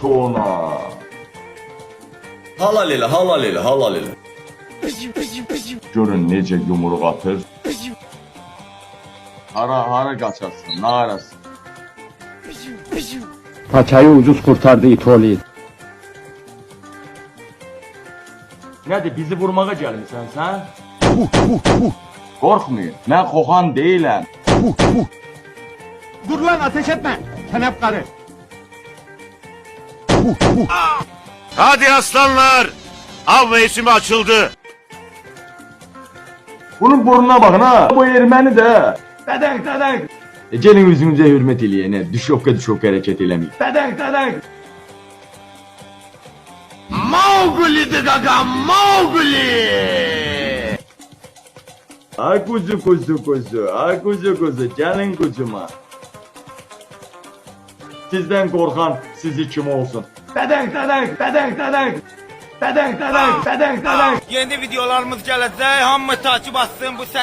ona. Halal elə, halal elə, halal elə. Görün necə yumruq atır. Hara qaçarsın, nə arasın? Paçayı ucuz kurtardı İtoli. Nədir, bizi vurmağa gəlmisən sən? Qorxmayın, mən qoxan deyiləm. Dur lan ateş etme. Sen hep karı. Hadi aslanlar! Av mevsimi açıldı. Bunun burnuna baxın ha, bu erməni də. Dədək. Gəlin özünüzə hürmət eləyin, düşokka hərəkət eləməyin. Dədək. Maugli'di gaga, Maugli! Ay kuzu, gəlin kuzuma. Sizdən qorxan sizi kim olsun? Dədək. Yeni videolarımız gələcək. Hamı takip atsın bu